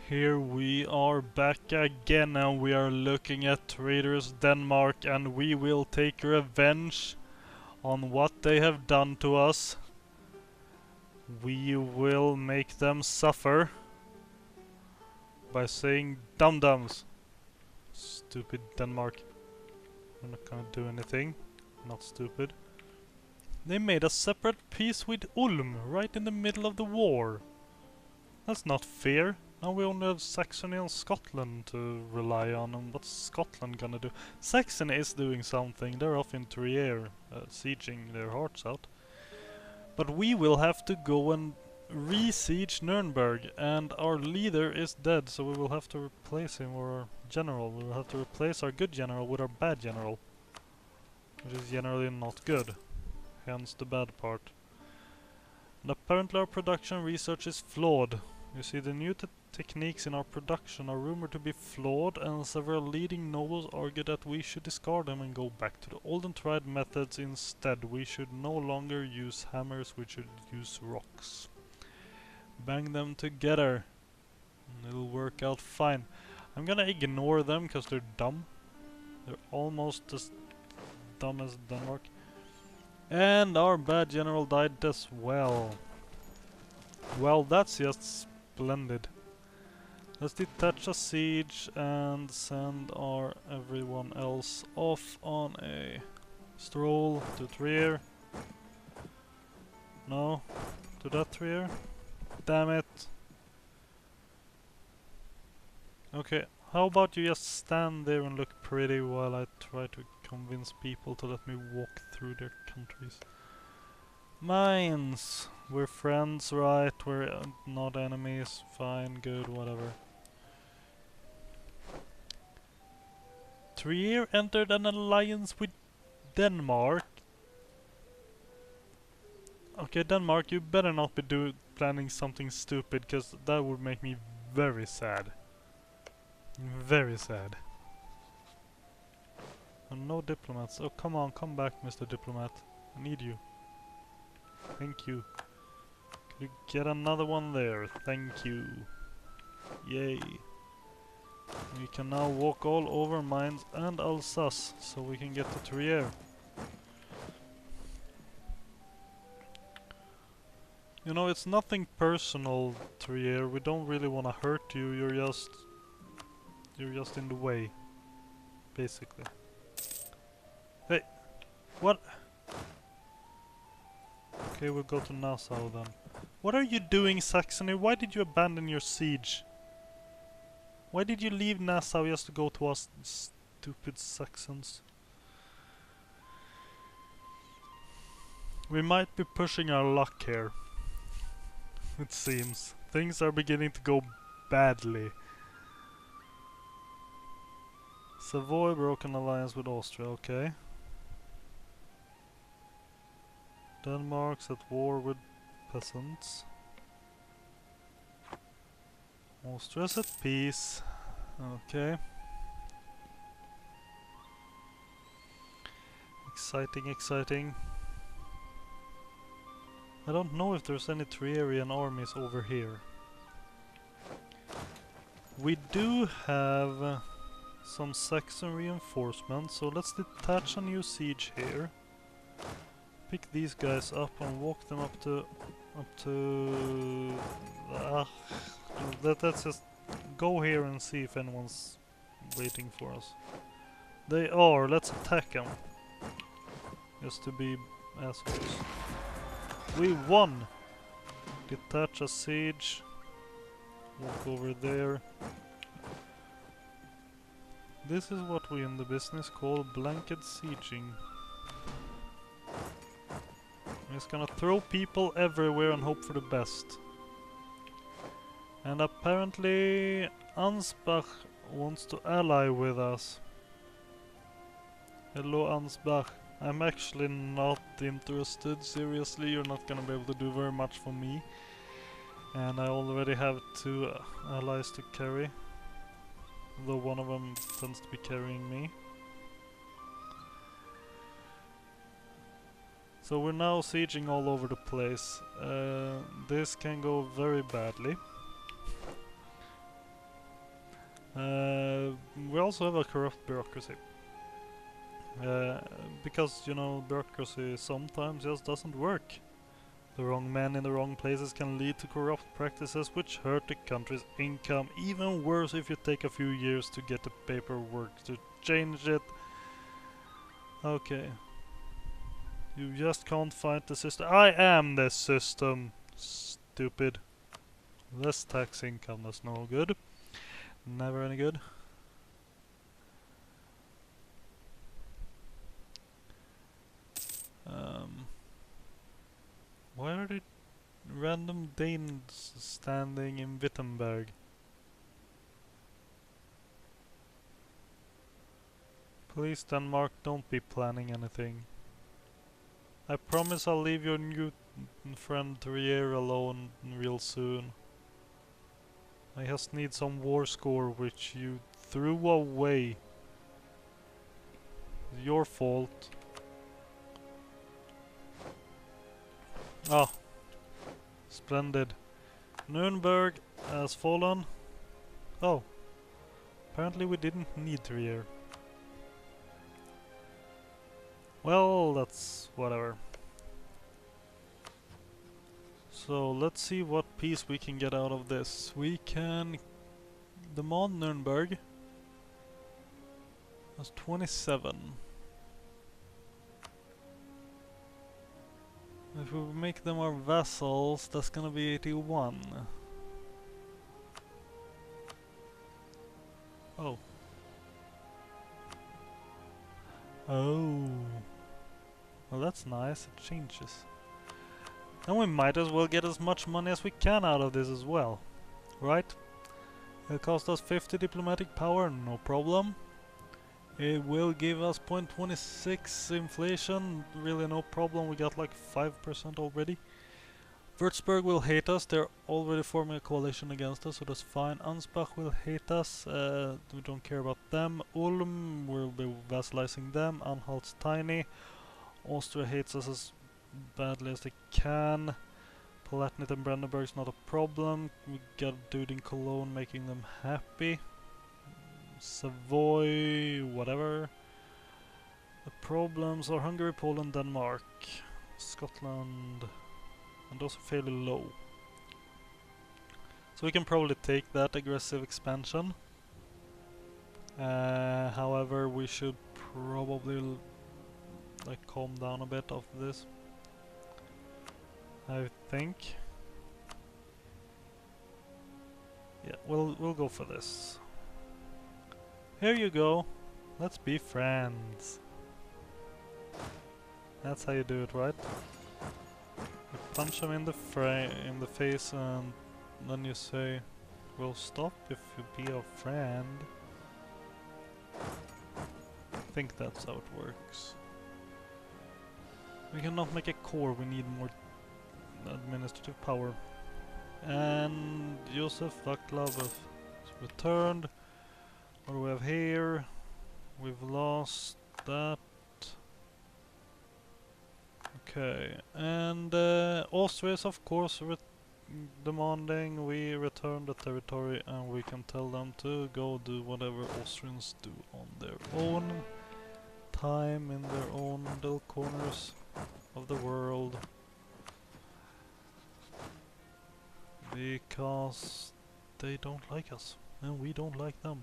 Here we are back again and we are looking at traitors Denmark, and we will take revenge on what they have done to us. We will make them suffer by saying dum-dums. Stupid Denmark. We're not gonna do anything. Not stupid. They made a separate peace with Ulm right in the middle of the war. That's not fair. Now we only have Saxony and Scotland to rely on, and what's Scotland gonna do? Saxony is doing something. They're off in Trier, sieging their hearts out. But we will have to go and re-siege Nuremberg, and our leader is dead, so we will have to replace him, or our general. We will have to replace our good general with our bad general, which is generally not good. Hence the bad part. And apparently our production research is flawed. You see, the new techniques in our production are rumored to be flawed, and several leading nobles argue that we should discard them and go back to the old and tried methods instead. We should no longer use hammers, we should use rocks. Bang them together, and it'll work out fine. I'm gonna ignore them because they're dumb. They're almost as dumb as Denmark. And our bad general died as well. Well, that's just splendid. Let's detach a siege and send our everyone else off on a stroll to Trier. No, to that Trier. Damn it. Okay, how about you just stand there and look pretty while I try to convince people to let me walk through their countries. Mines! We're friends, right? We're not enemies. Fine, good, whatever. Trier entered an alliance with Denmark. Okay, Denmark, you better not be planning something stupid, because that would make me very sad. Very sad. And no diplomats. Oh, come on, come back, Mr. Diplomat. I need you. Thank you. Could you get another one there? Thank you. Yay. We can now walk all over Mainz and Alsace, so we can get to Trier. You know, it's nothing personal, Trier. We don't really want to hurt you. You're just in the way, basically. Hey, what? Okay, we'll go to Nassau then. What are you doing, Saxony? Why did you abandon your siege? Why did you leave Nassau just to go to us, stupid Saxons? We might be pushing our luck here. It seems. Things are beginning to go badly. Savoy broke an alliance with Austria, okay. Denmark's at war with peasants. Austria's at peace. Okay. Exciting, exciting. I don't know if there's any Trierian armies over here. We do have some Saxon reinforcements, so let's detach a new siege here. Pick these guys up and walk them up to let's just go here and see if anyone's waiting for us. They are. Let's attack them. Just to be assholes. We won! Detach a siege. Walk over there. This is what we in the business call blanket sieging. I'm just gonna throw people everywhere and hope for the best. And apparently Ansbach wants to ally with us. Hello Ansbach. I'm actually not interested, seriously. You're not gonna be able to do very much for me. And I already have 2 allies to carry. Though one of them tends to be carrying me. So we're now sieging all over the place. This can go very badly. We also have a corrupt bureaucracy. Because, you know, bureaucracy sometimes just doesn't work. The wrong men in the wrong places can lead to corrupt practices which hurt the country's income. Even worse if you take a few years to get the paperwork to change it. Okay. You just can't fight the system. I am the system. Stupid. Less tax income, that's no good. Never any good. Why are there random Danes standing in Wittenberg? Please, Denmark, don't be planning anything. I promise I'll leave your new friend Trier alone real soon. I just need some war score which you threw away. It's your fault. Oh, splendid. Nuremberg has fallen. Oh, apparently we didn't need Trier. Well, that's whatever. So let's see what piece we can get out of this. We can demand Nuremberg. That's 27. If we make them our vassals, that's gonna be 81. Oh. Oh. Well, that's nice. It changes. Then we might as well get as much money as we can out of this as well. Right? It'll cost us 50 diplomatic power, no problem. It will give us 0.26 inflation, really no problem, we got like 5% already. Würzburg will hate us, they're already forming a coalition against us, so that's fine. Ansbach will hate us, we don't care about them. Ulm will be vassalizing them. Anhalt's tiny. Austria hates us as badly as they can. Palatinate and Brandenburg's not a problem. We got a dude in Cologne making them happy. Savoy, whatever. The problems are Hungary, Poland, Denmark, Scotland, and those are fairly low. So we can probably take that aggressive expansion. However, we should probably like calm down a bit after this. I think. Yeah, we'll go for this. Here you go. Let's be friends. That's how you do it, right? You punch him in the face, and then you say, "We'll stop if you be our friend." I think that's how it works. We cannot make a core. We need more administrative power. And Josef Vaclav has returned. What do we have here? We've lost that. Okay, and Austria is of course demanding we return the territory, and we can tell them to go do whatever Austrians do on their own time in their own little corners of the world. Because they don't like us, and we don't like them.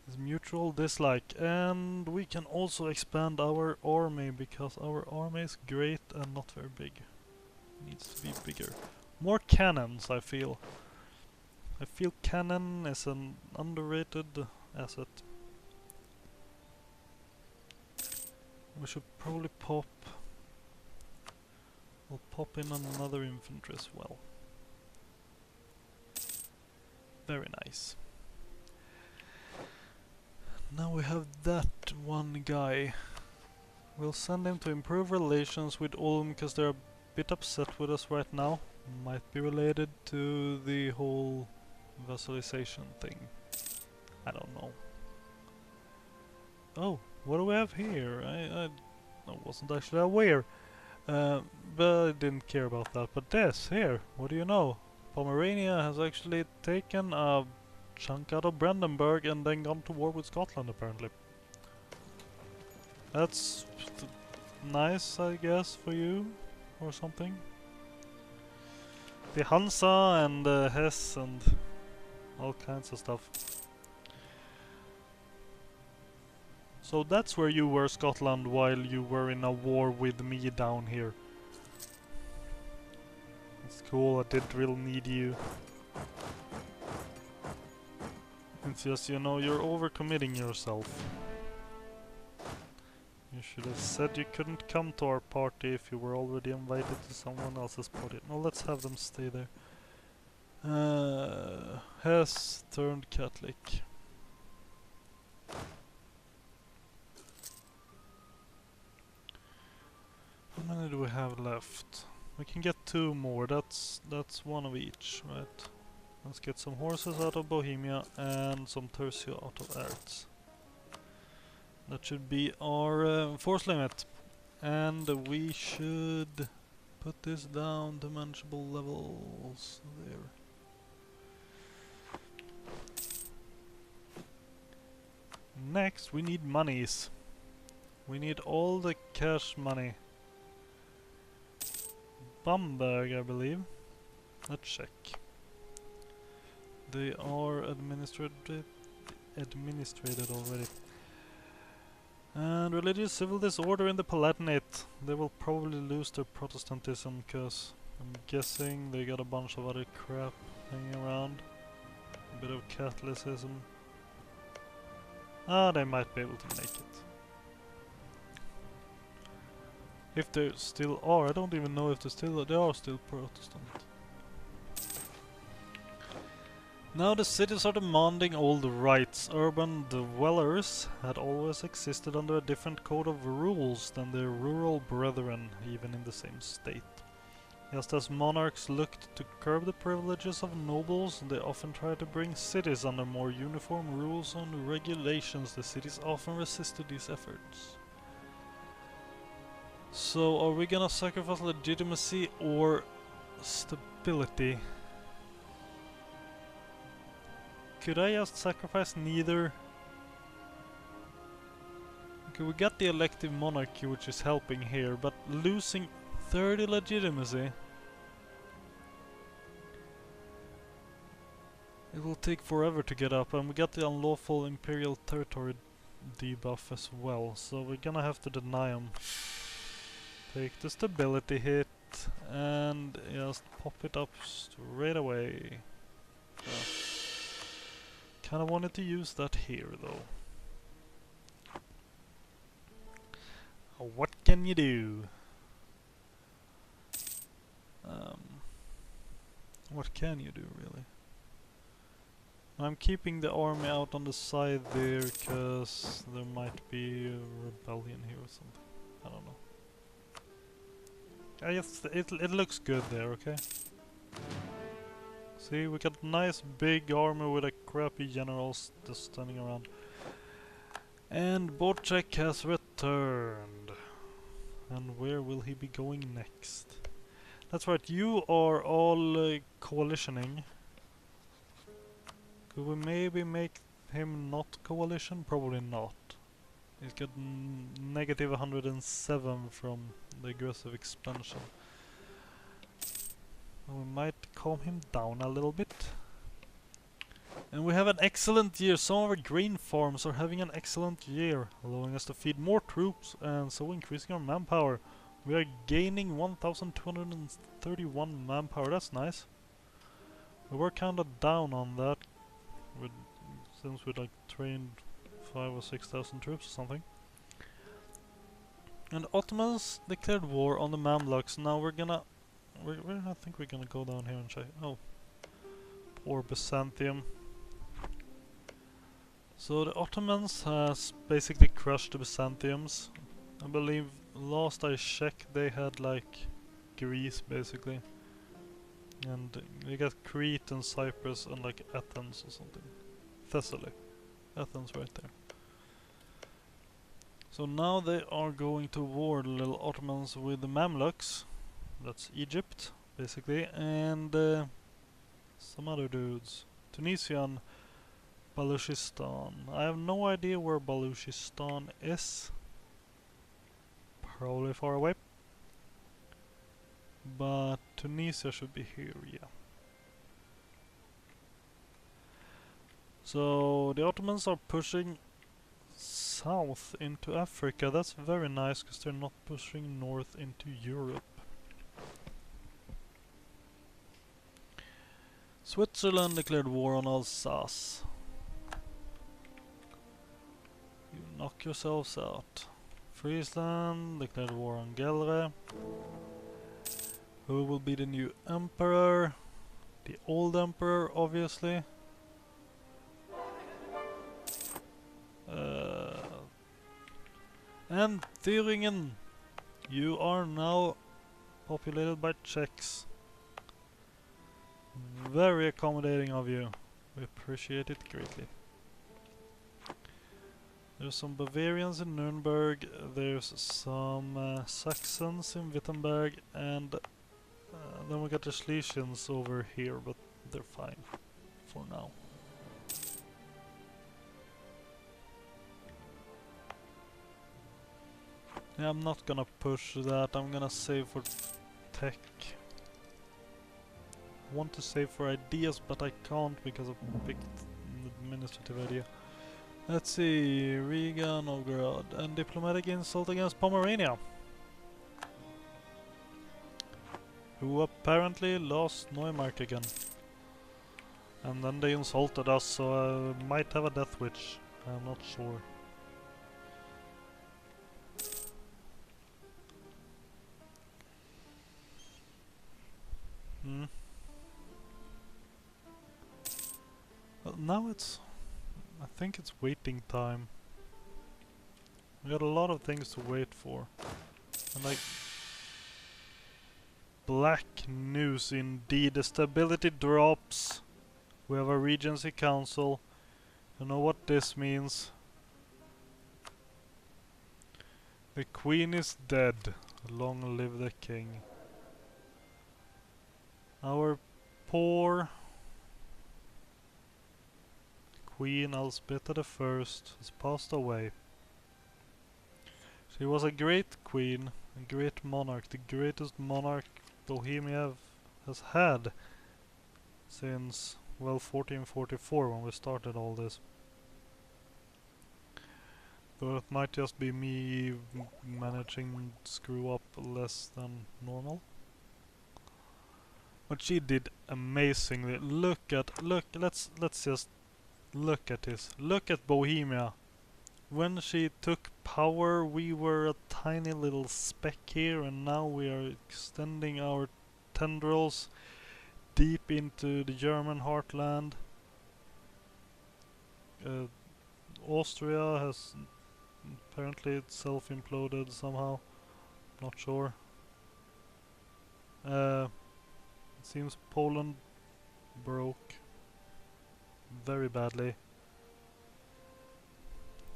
It's mutual dislike, and we can also expand our army, because our army is great and not very big. It needs to be bigger. More cannons, I feel. I feel cannon is an underrated asset. We should probably pop... We'll pop in another infantry as well. Very nice. Now we have that one guy. We'll send him to improve relations with Ulm, because they're a bit upset with us right now. Might be related to the whole vassalization thing. I don't know. Oh, what do we have here? I wasn't actually aware. But I didn't care about that. But this, here, what do you know? Pomerania has actually taken a chunk out of Brandenburg and then gone to war with Scotland, apparently. That's nice, I guess, for you, or something. The Hansa and Hesse and all kinds of stuff. So that's where you were, Scotland, while you were in a war with me down here. It's cool, I did really need you. It's just, you know, you're overcommitting yourself. You should have said you couldn't come to our party if you were already invited to someone else's party. No, let's have them stay there. Hess turned Catholic. How many do we have left? We can get 2 more. That's one of each, right? Let's get some horses out of Bohemia and some tercio out of Erz. That should be our force limit. And we should put this down to manageable levels there. Next, we need monies. We need all the cash money. Bamberg, I believe. Let's check. They are administrated already. And religious civil disorder in the Palatinate. They will probably lose their Protestantism, because I'm guessing they got a bunch of other crap hanging around. A bit of Catholicism. Ah, they might be able to make it. If they still are, I don't even know if they are still Protestant. Now the cities are demanding all the rights. Urban dwellers had always existed under a different code of rules than their rural brethren, even in the same state. Just as monarchs looked to curb the privileges of nobles, they often tried to bring cities under more uniform rules and regulations. The cities often resisted these efforts. So, are we gonna sacrifice legitimacy or stability? Could I just sacrifice neither? Okay, we got the elective monarchy, which is helping here, but losing 30 legitimacy. It will take forever to get up, and we got the unlawful imperial territory debuff as well, so we're gonna have to deny them. Take the stability hit and just pop it up straight away. So, kinda wanted to use that here though. What can you do? What can you do really? I'm keeping the army out on the side there because there might be a rebellion here or something. I don't know. I guess it looks good there, okay? See, we got nice big army with a crappy generals just standing around. And Borchek has returned. And where will he be going next? That's right, you are all coalitioning. Could we maybe make him not coalition? Probably not. He's got negative 107 from the aggressive expansion. We might calm him down a little bit. And we have an excellent year. Some of our grain farms are having an excellent year, allowing us to feed more troops and so increasing our manpower. We are gaining 1,231 manpower. That's nice. We were kinda down on that since we like trained 5,000 or 6,000 troops or something. And Ottomans declared war on the Mamluks. Now we're gonna... I think we're gonna go down here and check. Oh. Poor Byzantium. So the Ottomans has basically crushed the Byzantiums. I believe last I checked they had like Greece basically. And they got Crete and Cyprus and like Athens or something. Thessaly. Athens right there. So now they are going to war, the little Ottomans, with the Mamluks. That's Egypt, basically, and some other dudes. Tunisian Baluchistan. I have no idea where Baluchistan is. Probably far away. But Tunisia should be here, yeah. So the Ottomans are pushing south into Africa. That's very nice because they're not pushing north into Europe. Switzerland declared war on Alsace. You knock yourselves out. Friesland declared war on Gelre. Who will be the new emperor? The old emperor, obviously. And Thüringen, you are now populated by Czechs. Very accommodating of you. We appreciate it greatly. There's some Bavarians in Nuremberg, there's some Saxons in Wittenberg, and then we got the Schlesians over here, but they're fine for now. Yeah, I'm not gonna push that, I'm gonna save for tech. I want to save for ideas, but I can't because I picked an administrative idea. Let's see, Riga, Novgorod, and diplomatic insult against Pomerania, who apparently lost Neumark again. And then they insulted us, so I might have a death wish, I'm not sure. Well, now I think it's waiting time. We got a lot of things to wait for. And like... Black news indeed. The stability drops. We have a Regency Council. You know what this means? The Queen is dead. Long live the King. Our poor Queen Alzbeta the First has passed away. She was a great queen, a great monarch, the greatest monarch Bohemia has had since, well, 1444 when we started all this. Though it might just be me managing to screw up less than normal. But she did amazingly. Let's just look at this. Look at Bohemia. When she took power, we were a tiny little speck here, and now we are extending our tendrils deep into the German heartland. Austria has apparently self-imploded somehow. Not sure. It seems Poland broke very badly.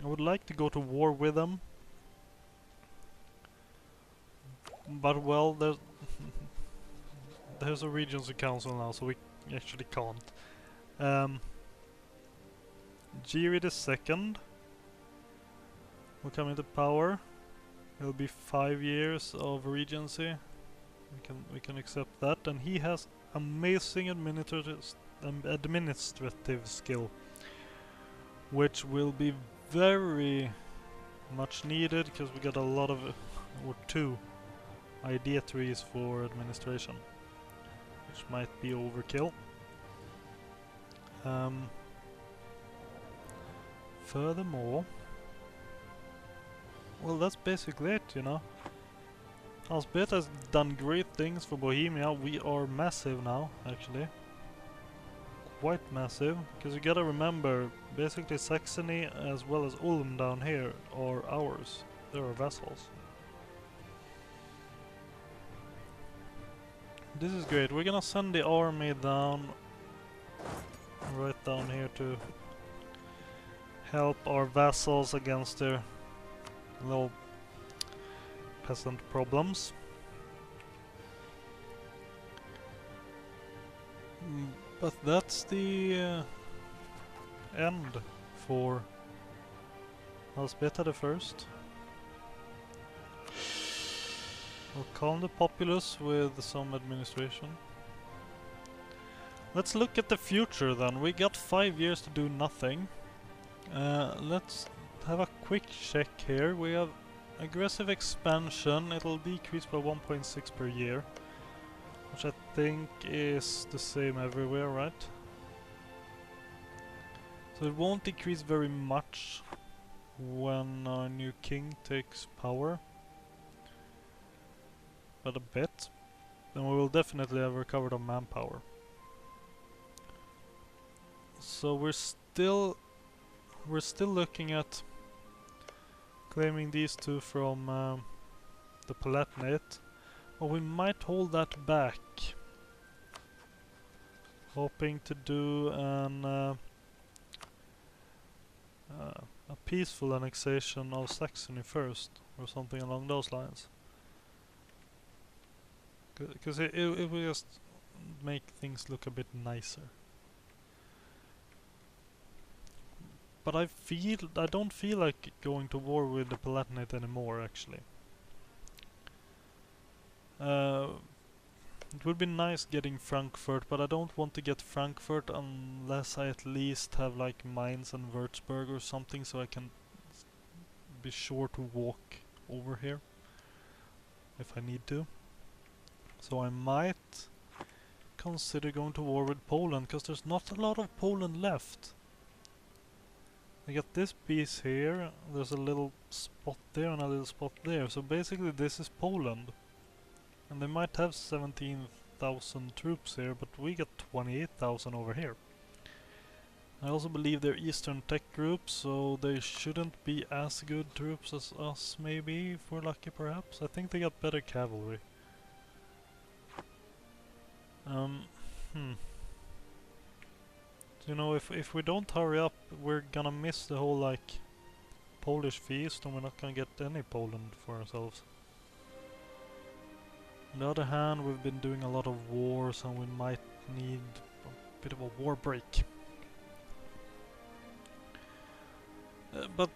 I would like to go to war with them, but well, there's a Regency Council now, so we actually can't. Giri II will come into power. It'll be 5 years of Regency. We can accept that, and he has amazing administrative skill, which will be very much needed because we got a lot of, or 2 idea trees for administration, which might be overkill. Furthermore, well, that's basically it, you know. Alzbeta has done great things for Bohemia. We are massive now, actually. Quite massive, because you gotta remember, basically Saxony as well as Ulm down here are ours. They're our vassals. This is great. We're gonna send the army down, right down here to help our vassals against their little peasant problems. But that's the end for Alzbeta the First. We'll calm the populace with some administration. Let's look at the future then. We got 5 years to do nothing. Let's have a quick check here. We have aggressive expansion. It'll decrease by 1.6 per year, which I think is the same everywhere, right? So it won't decrease very much when our new king takes power, but a bit. Then we will definitely have recovered our manpower. So we're still looking at claiming these two from the Palatinate, but we might hold that back, hoping to do a peaceful annexation of Saxony first, or something along those lines. Because it will just make things look a bit nicer. But I don't feel like going to war with the Palatinate anymore, actually. It would be nice getting Frankfurt, but I don't want to get Frankfurt unless I at least have like Mainz and Würzburg or something, so I can be sure to walk over here if I need to. So I might consider going to war with Poland, because there's not a lot of Poland left. I got this piece here, there's a little spot there and a little spot there, so basically this is Poland. And they might have 17,000 troops here, but we got 28,000 over here. I also believe they're Eastern Tech groups, so they shouldn't be as good troops as us, maybe, if we're lucky perhaps. I think they got better cavalry. You know, if we don't hurry up, we're gonna miss the whole, like, Polish feast, and we're not gonna get any Poland for ourselves. On the other hand, we've been doing a lot of wars, and we might need a bit of a war break. But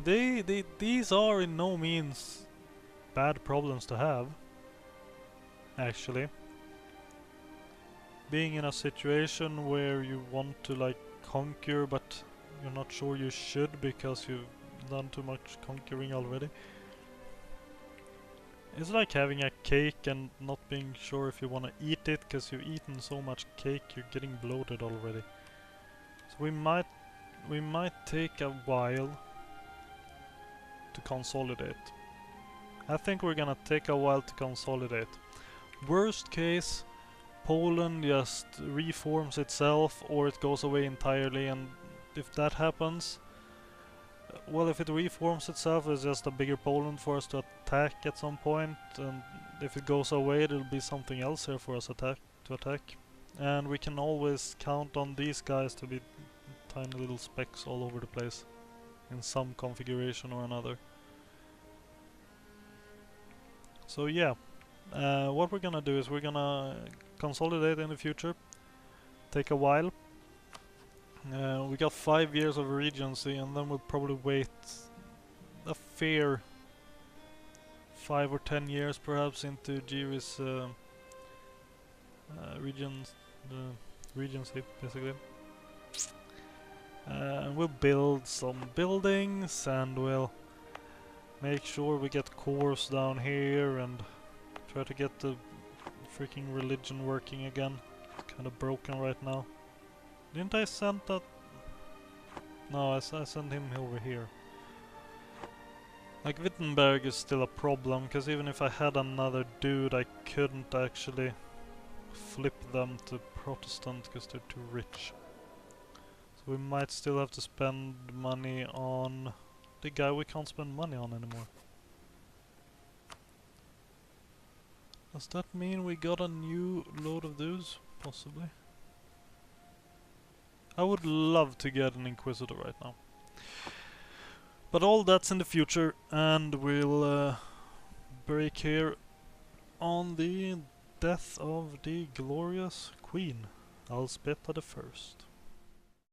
these are in no means bad problems to have, actually. Being in a situation where you want to like conquer, but you're not sure you should because you've done too much conquering already. It's like having a cake and not being sure if you want to eat it, because you've eaten so much cake you're getting bloated already. So we might take a while to consolidate. I think we're gonna take a while to consolidate. Worst case, Poland just reforms itself, or it goes away entirely, and if that happens, well, if it reforms itself, it's just a bigger Poland for us to attack at some point, and if it goes away, there'll be something else here for us to attack. And we can always count on these guys to be tiny little specks all over the place, in some configuration or another. So yeah. What we're gonna do is we're gonna consolidate in the future, take a while. We got 5 years of regency, and then we'll probably wait a fair 5 or 10 years perhaps into Jiri's regency, basically. We'll build some buildings, and we'll make sure we get cores down here, and try to get the freaking religion working again. It's kind of broken right now. Didn't I send that? No, I sent him over here. Like, Wittenberg is still a problem, because even if I had another dude, I couldn't actually flip them to Protestant because they're too rich. So we might still have to spend money on the guy we can't spend money on anymore. Does that mean we got a new load of those? Possibly. I would love to get an Inquisitor right now. But all that's in the future, and we'll break here on the death of the glorious Queen Alzbeta the First.